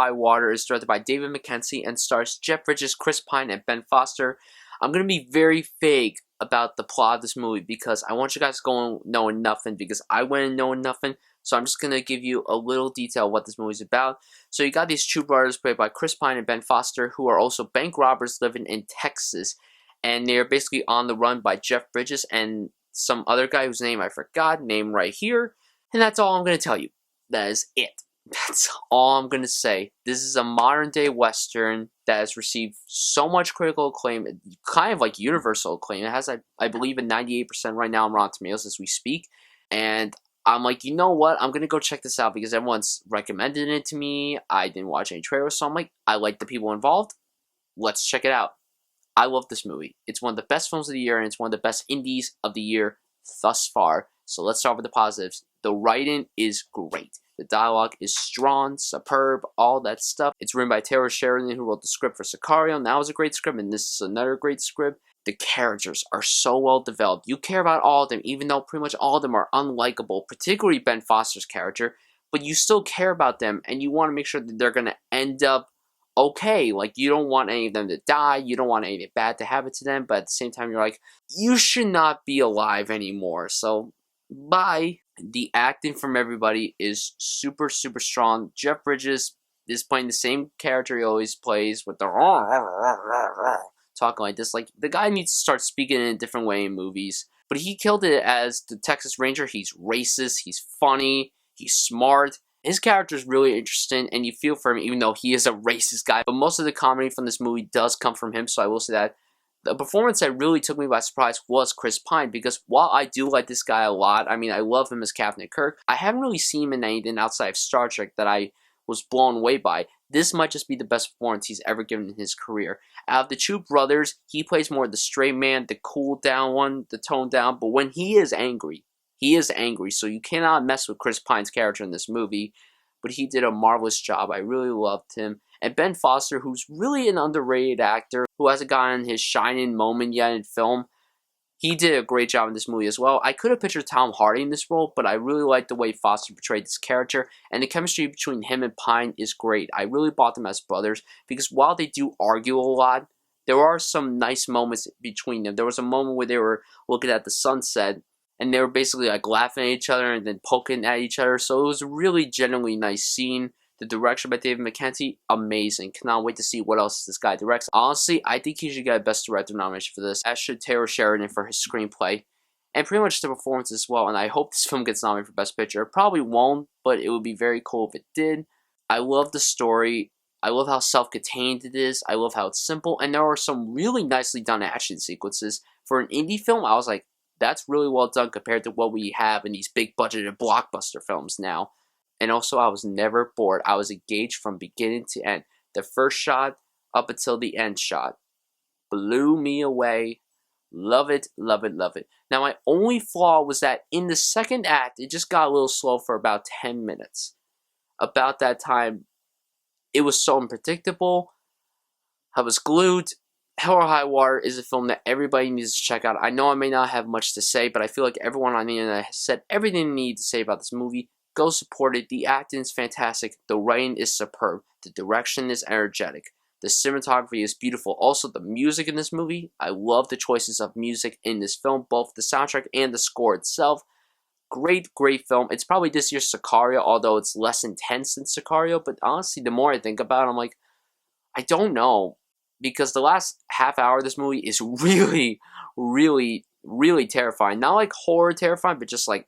High Water is directed by David Mackenzie and stars Jeff Bridges, Chris Pine, and Ben Foster. I'm going to be very vague about the plot of this movie because I want you guys to go knowing nothing because I went in knowing nothing. So I'm just going to give you a little detail of what this movie is about. So you got these two brothers played by Chris Pine and Ben Foster who are also bank robbers living in Texas. And they're basically on the run by Jeff Bridges and some other guy whose name I forgot, name right here. And that's all I'm going to tell you. That is it. That's all I'm going to say. This is a modern day Western that has received so much critical acclaim, kind of like universal acclaim. It has, I believe, a 98% right now on Rotten Tomatoes as we speak. And I'm like, you know what? I'm going to go check this out because everyone's recommended it to me. I didn't watch any trailers, so I'm like, I like the people involved. Let's check it out. I love this movie. It's one of the best films of the year, and it's one of the best indies of the year thus far. So let's start with the positives. The writing is great. The dialogue is strong, superb, all that stuff. It's written by Taylor Sheridan, who wrote the script for Sicario, and that was a great script, and this is another great script. The characters are so well developed. You care about all of them, even though pretty much all of them are unlikable, particularly Ben Foster's character, but you still care about them, and you want to make sure that they're going to end up okay. Like, you don't want any of them to die, you don't want anything bad to happen to them, but at the same time, you're like, you should not be alive anymore, so bye. The acting from everybody is super, super strong. Jeff Bridges is playing the same character he always plays with the talking like this. Like, the guy needs to start speaking in a different way in movies. But he killed it as the Texas Ranger. He's racist, he's funny, he's smart. His character is really interesting, and you feel for him even though he is a racist guy. But most of the comedy from this movie does come from him, so I will say that. The performance that really took me by surprise was Chris Pine, because while I do like this guy a lot, I mean, I love him as Captain Kirk, I haven't really seen him in anything outside of Star Trek that I was blown away by. This might just be the best performance he's ever given in his career. Out of the two brothers, he plays more the straight man, the cool down one, the toned down, but when he is angry, so you cannot mess with Chris Pine's character in this movie, but he did a marvelous job. I really loved him. And Ben Foster, who's really an underrated actor, who hasn't gotten his shining moment yet in film, he did a great job in this movie as well. I could have pictured Tom Hardy in this role, but I really liked the way Foster portrayed this character, and the chemistry between him and Pine is great. I really bought them as brothers, because while they do argue a lot, there are some nice moments between them. There was a moment where they were looking at the sunset, and they were basically like laughing at each other and then poking at each other, so it was a really genuinely nice scene. The direction by David Mackenzie, amazing. Cannot wait to see what else this guy directs. Honestly, I think he should get a Best Director nomination for this, as should Taylor Sheridan for his screenplay. And pretty much the performance as well, and I hope this film gets nominated for Best Picture. It probably won't, but it would be very cool if it did. I love the story. I love how self-contained it is. I love how it's simple, and there are some really nicely done action sequences. For an indie film, I was like, that's really well done compared to what we have in these big-budgeted blockbuster films now. And also, I was never bored. I was engaged from beginning to end. The first shot up until the end shot blew me away. Love it, love it, love it. Now, my only flaw was that in the second act, it just got a little slow for about 10 minutes. About that time, it was so unpredictable. I was glued. Hell or High Water is a film that everybody needs to check out. I know I may not have much to say, but I feel like everyone on the internet has said everything they need to say about this movie. Go support it. The acting is fantastic. The writing is superb. The direction is energetic. The cinematography is beautiful. Also, the music in this movie, I love the choices of music in this film, both the soundtrack and the score itself. Great, great film. It's probably this year's Sicario, although it's less intense than Sicario. But honestly, the more I think about it, I'm like, I don't know. Because the last half hour of this movie is really, really, really terrifying. Not like horror terrifying, but just like,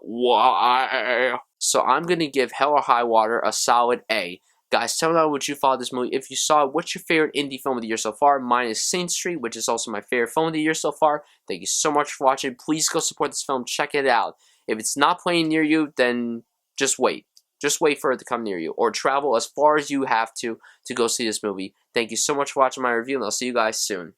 why? So I'm going to give Hell or High Water a solid A. Guys, tell me what you thought of this movie. If you saw it, what's your favorite indie film of the year so far? Mine is Saint Street, which is also my favorite film of the year so far. Thank you so much for watching. Please go support this film. Check it out. If it's not playing near you, then just wait. Just wait for it to come near you. Or travel as far as you have to go see this movie. Thank you so much for watching my review, and I'll see you guys soon.